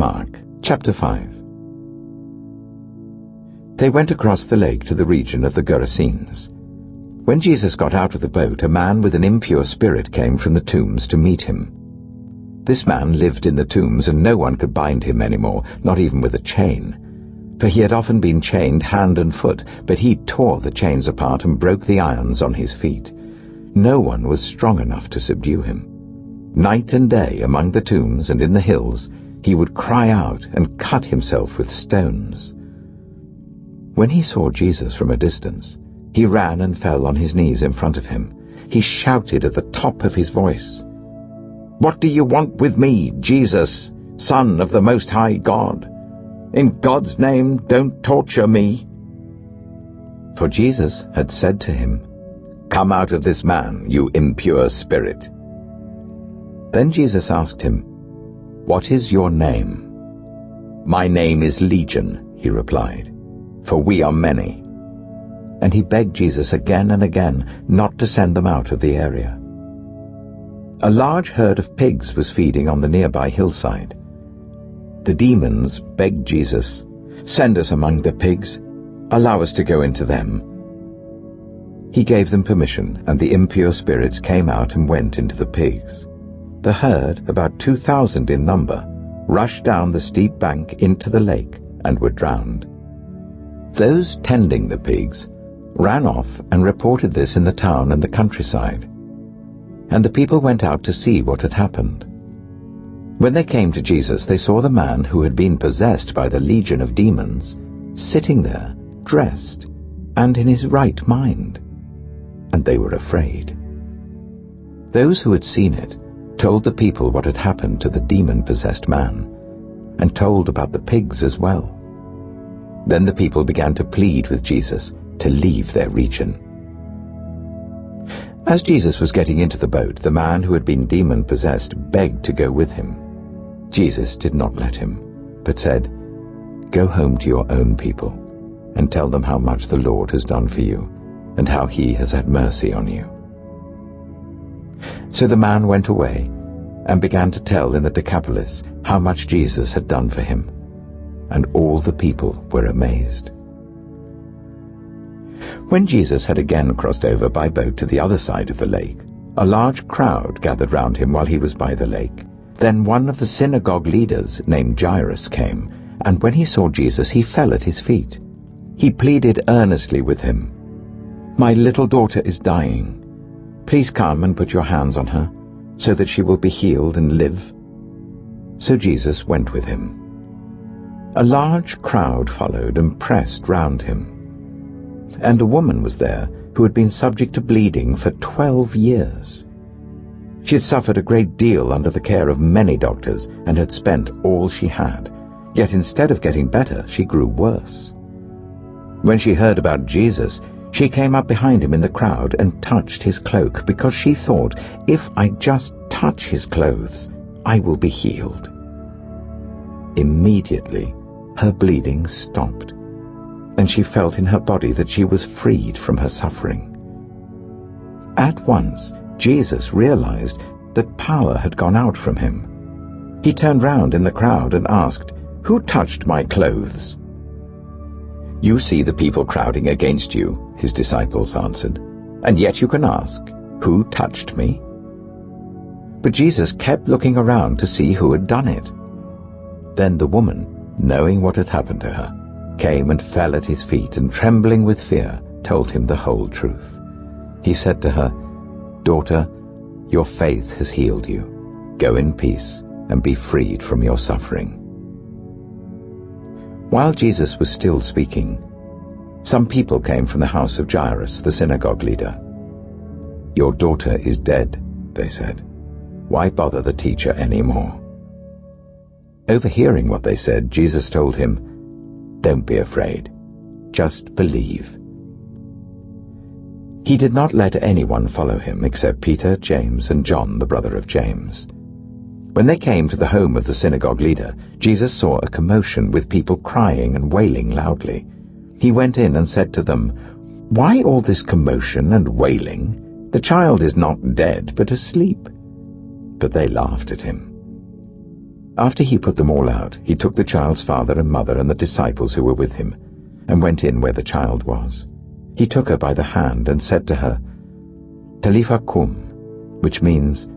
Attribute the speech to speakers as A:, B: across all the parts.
A: Mark chapter 5. They went across the lake to the region of the Gerasenes. When Jesus got out of the boat, a man with an impure spirit came from the tombs to meet him. This man lived in the tombs, and no one could bind him anymore, not even with a chain. For he had often been chained hand and foot, but he tore the chains apart and broke the irons on his feet. No one was strong enough to subdue him. Night and day, among the tombs and in the hills, he would cry out and cut himself with stones. When he saw Jesus from a distance, he ran and fell on his knees in front of him. He shouted at the top of his voice, "What do you want with me, Jesus, Son of the Most High God? In God's name, don't torture me." For Jesus had said to him, "Come out of this man, you impure spirit." Then Jesus asked him, "What is your name?" "My name is Legion," he replied, "for we are many." And he begged Jesus again and again not to send them out of the area. A large herd of pigs was feeding on the nearby hillside. The demons begged Jesus, "Send us among the pigs. Allow us to go into them." He gave them permission, and the impure spirits came out and went into the pigs. The herd, about 2,000 in number, rushed down the steep bank into the lake and were drowned. Those tending the pigs ran off and reported this in the town and the countryside. And the people went out to see what had happened. When they came to Jesus, they saw the man who had been possessed by the legion of demons sitting there, dressed, and in his right mind. And they were afraid. Those who had seen it told the people what had happened to the demon-possessed man, and told about the pigs as well. Then the people began to plead with Jesus to leave their region. As Jesus was getting into the boat, the man who had been demon-possessed begged to go with him. Jesus did not let him, but said, "Go home to your own people, and tell them how much the Lord has done for you, and how he has had mercy on you." So the man went away and began to tell in the Decapolis how much Jesus had done for him, and all the people were amazed. When Jesus had again crossed over by boat to the other side of the lake, a large crowd gathered round him while he was by the lake. Then one of the synagogue leaders, named Jairus, came, and when he saw Jesus, he fell at his feet. He pleaded earnestly with him, "My little daughter is dying. Please come and put your hands on her, so that she will be healed and live." So Jesus went with him. A large crowd followed and pressed round him. And a woman was there who had been subject to bleeding for 12 years. She had suffered a great deal under the care of many doctors and had spent all she had. Yet instead of getting better, she grew worse. When she heard about Jesus, she came up behind him in the crowd and touched his cloak, because she thought, "If I just touch his clothes, I will be healed." Immediately, her bleeding stopped, and she felt in her body that she was freed from her suffering. At once, Jesus realized that power had gone out from him. He turned round in the crowd and asked, "Who touched my clothes?" "You see the people crowding against you," his disciples answered, "and yet you can ask, 'Who touched me?'" But Jesus kept looking around to see who had done it. Then the woman, knowing what had happened to her, came and fell at his feet, and trembling with fear, told him the whole truth. He said to her, "Daughter, your faith has healed you. Go in peace and be freed from your suffering." While Jesus was still speaking, some people came from the house of Jairus, the synagogue leader. "Your daughter is dead," they said. "Why bother the teacher anymore?" Overhearing what they said, Jesus told him, "Don't be afraid. Just believe." He did not let anyone follow him except Peter, James, and John, the brother of James. When they came to the home of the synagogue leader, Jesus saw a commotion with people crying and wailing loudly. He went in and said to them, "Why all this commotion and wailing? The child is not dead, but asleep." But they laughed at him. After he put them all out, he took the child's father and mother and the disciples who were with him, and went in where the child was. He took her by the hand and said to her, "Talitha kum," which means,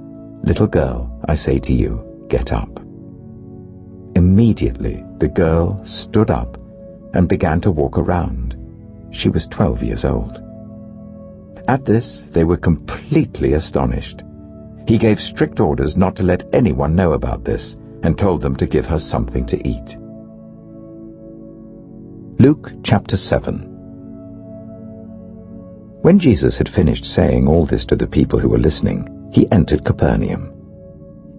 A: "Little girl, I say to you, get up." Immediately the girl stood up and began to walk around. She was 12 years old. At this they were completely astonished. He gave strict orders not to let anyone know about this, and told them to give her something to eat. Luke chapter 7. When Jesus had finished saying all this to the people who were listening, he entered Capernaum.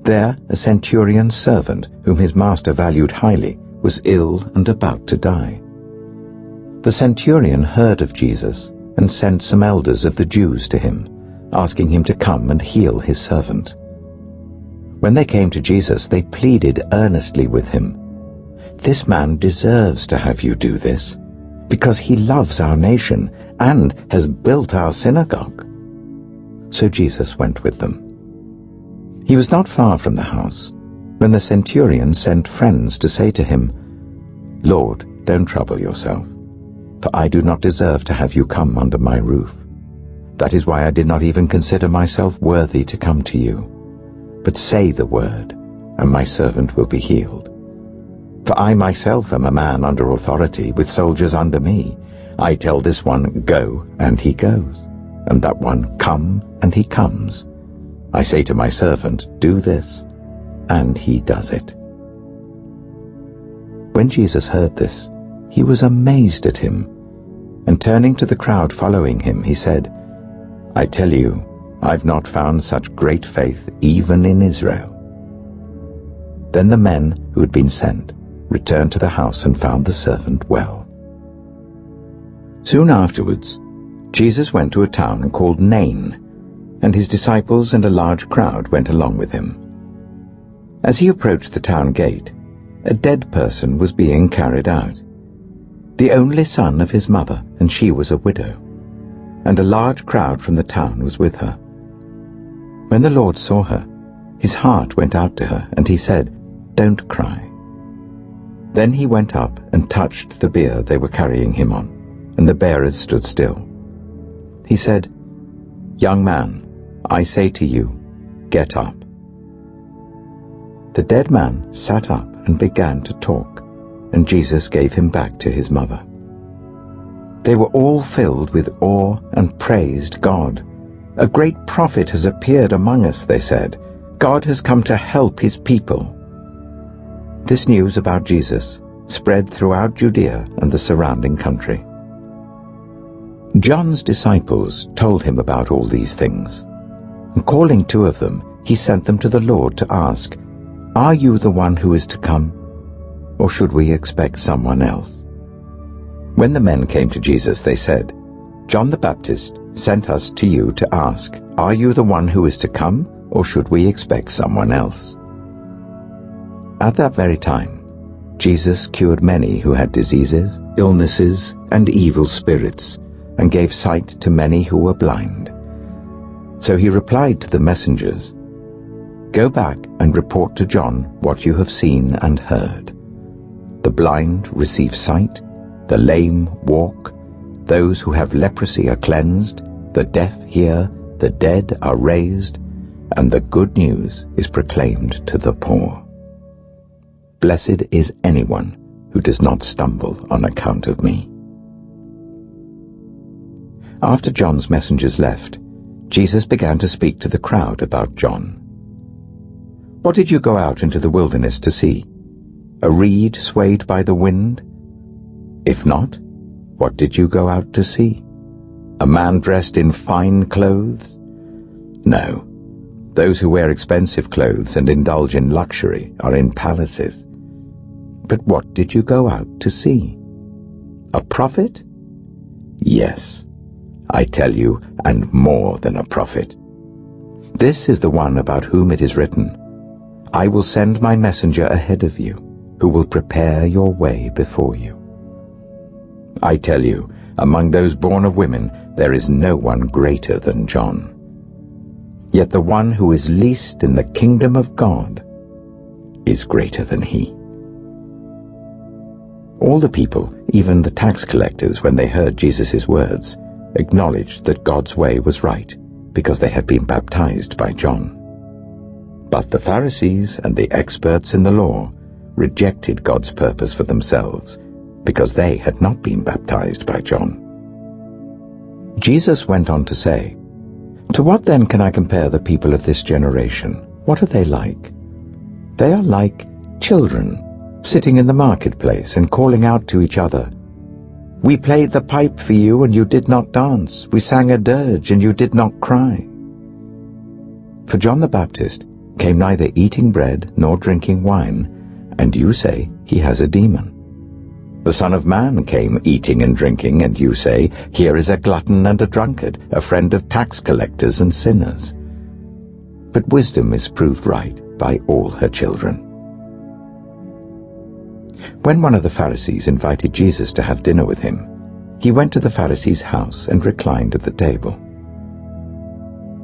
A: There a centurion's servant, whom his master valued highly, was ill and about to die. The centurion heard of Jesus and sent some elders of the Jews to him, asking him to come and heal his servant. When they came to Jesus, they pleaded earnestly with him, "This man deserves to have you do this, because he loves our nation and has built our synagogue." So Jesus went with them. He was not far from the house when the centurion sent friends to say to him, "Lord, don't trouble yourself, for I do not deserve to have you come under my roof. That is why I did not even consider myself worthy to come to you. But say the word, and my servant will be healed. For I myself am a man under authority, with soldiers under me. I tell this one, 'Go,' and he goes, and that one, 'Come,' and he comes. I say to my servant, 'Do this,' and he does it." When Jesus heard this, he was amazed at him, and turning to the crowd following him, he said, "I tell you, I've not found such great faith even in Israel." Then the men who had been sent returned to the house and found the servant well. Soon afterwards, Jesus went to a town called Nain, and his disciples and a large crowd went along with him. As he approached the town gate, a dead person was being carried out, the only son of his mother, and she was a widow, and a large crowd from the town was with her. When the Lord saw her, his heart went out to her, and he said, "Don't cry." Then he went up and touched the bier they were carrying him on, and the bearers stood still. He said, "Young man, I say to you, get up." The dead man sat up and began to talk, and Jesus gave him back to his mother. They were all filled with awe and praised God. "A great prophet has appeared among us," they said. "God has come to help his people." This news about Jesus spread throughout Judea and the surrounding country. John's disciples told him about all these things, and calling 2 of them, he sent them to the Lord to ask, "Are you the one who is to come, or should we expect someone else?" When the men came to Jesus, they said, "John the Baptist sent us to you to ask, 'Are you the one who is to come, or should we expect someone else?'" At that very time, Jesus cured many who had diseases, illnesses, and evil spirits, and gave sight to many who were blind. So he replied to the messengers, "Go back and report to John what you have seen and heard. The blind receive sight, the lame walk, those who have leprosy are cleansed, the deaf hear, the dead are raised, and the good news is proclaimed to the poor. Blessed is anyone who does not stumble on account of me." After John's messengers left, Jesus began to speak to the crowd about John. "What did you go out into the wilderness to see? A reed swayed by the wind? If not, what did you go out to see? A man dressed in fine clothes? No, those who wear expensive clothes and indulge in luxury are in palaces. But what did you go out to see? A prophet? Yes, I tell you, and more than a prophet. This is the one about whom it is written, 'I will send my messenger ahead of you, who will prepare your way before you.' I tell you, among those born of women, there is no one greater than John. Yet the one who is least in the kingdom of God is greater than he." All the people, even the tax collectors, when they heard Jesus' words, acknowledged that God's way was right, because they had been baptized by John. But the Pharisees and the experts in the law rejected God's purpose for themselves, because they had not been baptized by John. Jesus went on to say, "To what then can I compare the people of this generation? What are they like? They are like children, sitting in the marketplace and calling out to each other, 'We played the pipe for you and you did not dance. We sang a dirge and you did not cry.' For John the Baptist came neither eating bread nor drinking wine, and you say he has a demon. The Son of Man came eating and drinking, and you say, 'Here is a glutton and a drunkard, a friend of tax collectors and sinners.' But wisdom is proved right by all her children." When one of the Pharisees invited Jesus to have dinner with him, he went to the Pharisee's house and reclined at the table.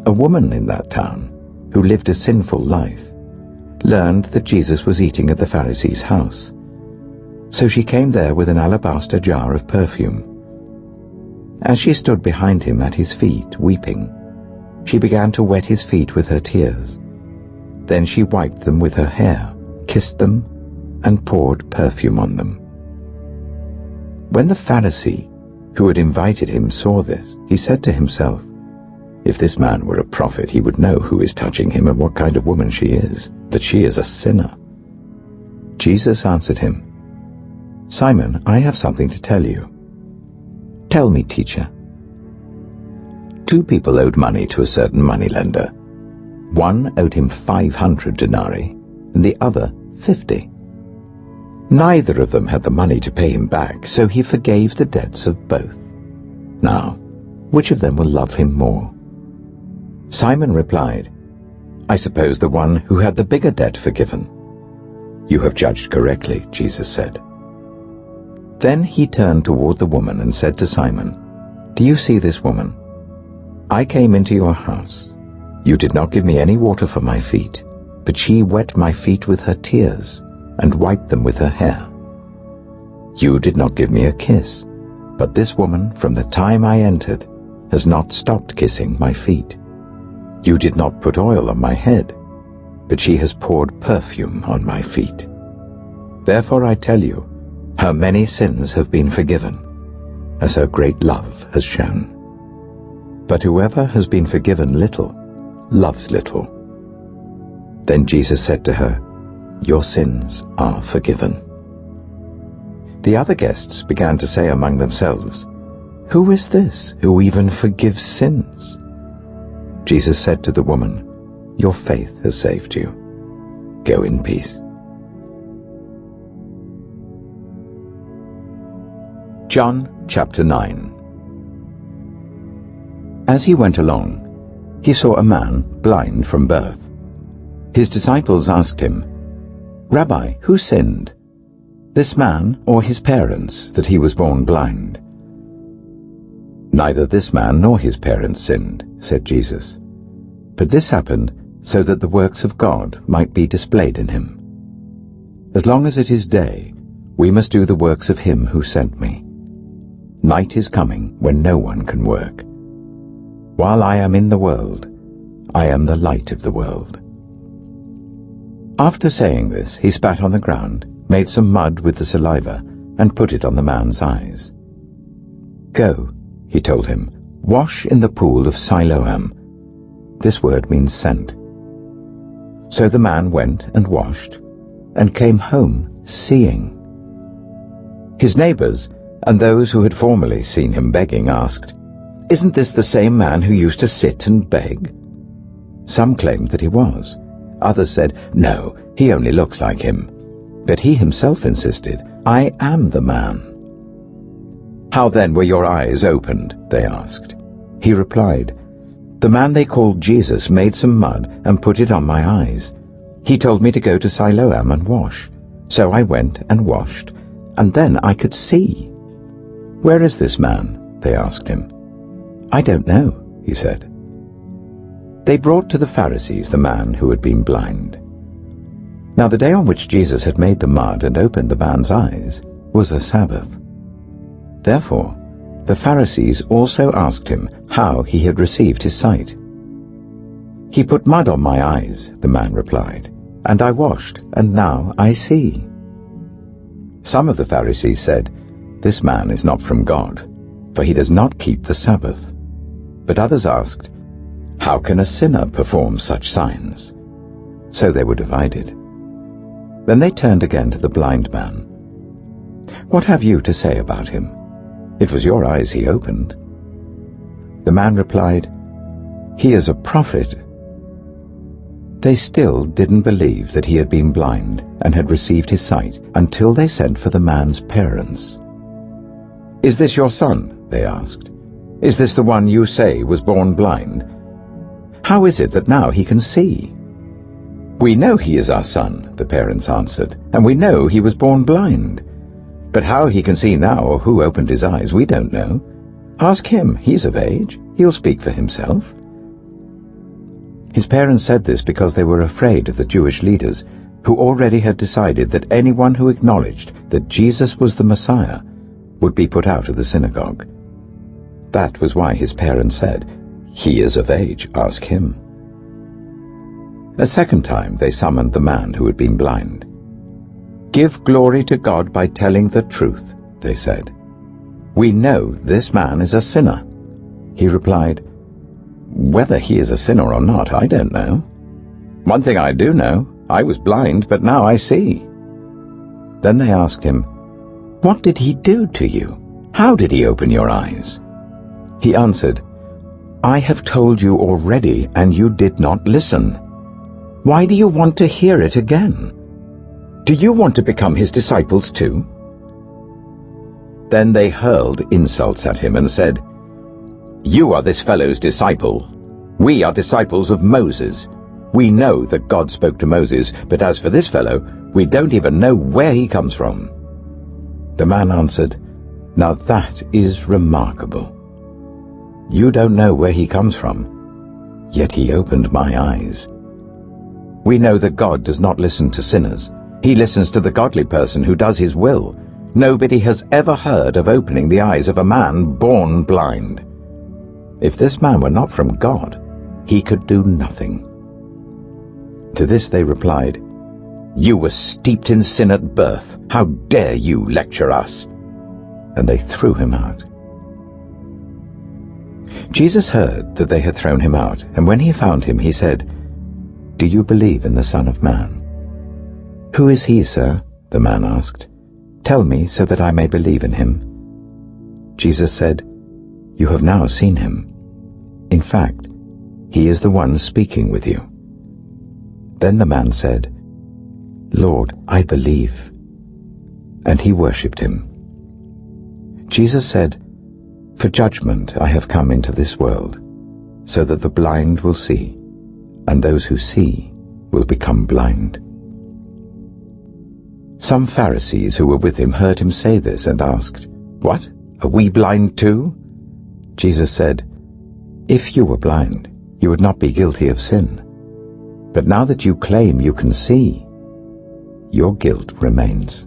A: A woman in that town, who lived a sinful life, learned that Jesus was eating at the Pharisee's house. So she came there with an alabaster jar of perfume. As she stood behind him at his feet, weeping, she began to wet his feet with her tears. Then she wiped them with her hair, kissed them, and poured perfume on them. When the Pharisee who had invited him saw this, he said to himself, "If this man were a prophet, he would know who is touching him and what kind of woman she is, that she is a sinner." Jesus answered him, "Simon, I have something to tell you." "Tell me, teacher." Two people owed money to a certain moneylender. One owed him 500 denarii, and the other 50. Neither of them had the money to pay him back, so he forgave the debts of both. Now, which of them will love him more? Simon replied, "I suppose the one who had the bigger debt forgiven." "You have judged correctly," Jesus said. Then he turned toward the woman and said to Simon, "Do you see this woman? I came into your house. You did not give me any water for my feet, but she wet my feet with her tears and wiped them with her hair. You did not give me a kiss, but this woman, from the time I entered, has not stopped kissing my feet. You did not put oil on my head, but she has poured perfume on my feet. Therefore I tell you, her many sins have been forgiven, as her great love has shown. But whoever has been forgiven little, loves little." Then Jesus said to her, "Your sins are forgiven." The other guests began to say among themselves, "Who is this who even forgives sins?" Jesus said to the woman, "Your faith has saved you. Go in peace." John chapter 9. As he went along, he saw a man blind from birth. His disciples asked him, "Rabbi, who sinned, this man or his parents, that he was born blind?" "Neither this man nor his parents sinned," said Jesus. "But this happened so that the works of God might be displayed in him. As long as it is day, we must do the works of him who sent me. Night is coming when no one can work. While I am in the world, I am the light of the world." After saying this, he spat on the ground, made some mud with the saliva, and put it on the man's eyes. "Go," he told him, "wash in the pool of Siloam." This word means sent. So the man went and washed, and came home seeing. His neighbors, and those who had formerly seen him begging, asked, "Isn't this the same man who used to sit and beg?" Some claimed that he was. Others said, "No, he only looks like him." But he himself insisted, "I am the man." "How then were your eyes opened?" they asked. He replied, "The man they called Jesus made some mud and put it on my eyes. He told me to go to Siloam and wash. So I went and washed, and then I could see." "Where is this man?" they asked him. "I don't know," he said. They brought to the Pharisees the man who had been blind. Now the day on which Jesus had made the mud and opened the man's eyes was a Sabbath. Therefore, the Pharisees also asked him how he had received his sight. "He put mud on my eyes," the man replied, "and I washed, and now I see." Some of the Pharisees said, "This man is not from God, for he does not keep the Sabbath." But others asked, "How can a sinner perform such signs?" So they were divided. Then they turned again to the blind man. "What have you to say about him? It was your eyes he opened." The man replied, "He is a prophet." They still didn't believe that he had been blind and had received his sight until they sent for the man's parents. "Is this your son?" they asked. "Is this the one you say was born blind? How is it that now he can see?" "We know he is our son," the parents answered, "and we know he was born blind. But how he can see now or who opened his eyes, we don't know. Ask him, he's of age. He'll speak for himself." His parents said this because they were afraid of the Jewish leaders, who already had decided that anyone who acknowledged that Jesus was the Messiah would be put out of the synagogue. That was why his parents said, "He is of age, ask him." A second time they summoned the man who had been blind. "Give glory to God by telling the truth," they said. "We know this man is a sinner." He replied, "Whether he is a sinner or not, I don't know. One thing I do know, I was blind, but now I see." Then they asked him, "What did he do to you? How did he open your eyes?" He answered, "I have told you already, and you did not listen. Why do you want to hear it again? Do you want to become his disciples too?" Then they hurled insults at him and said, "You are this fellow's disciple. We are disciples of Moses. We know that God spoke to Moses, but as for this fellow, we don't even know where he comes from." The man answered, "Now that is remarkable. You don't know where he comes from, yet he opened my eyes. We know that God does not listen to sinners. He listens to the godly person who does his will. Nobody has ever heard of opening the eyes of a man born blind. If this man were not from God, he could do nothing." To this they replied, "You were steeped in sin at birth. How dare you lecture us?" And they threw him out. Jesus heard that they had thrown him out, and when he found him, he said, "Do you believe in the Son of Man?" "Who is he, sir?" the man asked. "Tell me so that I may believe in him." Jesus said, "You have now seen him. In fact, he is the one speaking with you." Then the man said, "Lord, I believe." And he worshipped him. Jesus said, "For judgment I have come into this world, so that the blind will see, and those who see will become blind." Some Pharisees who were with him heard him say this and asked, "What? Are we blind too?" Jesus said, "If you were blind, you would not be guilty of sin. But now that you claim you can see, your guilt remains."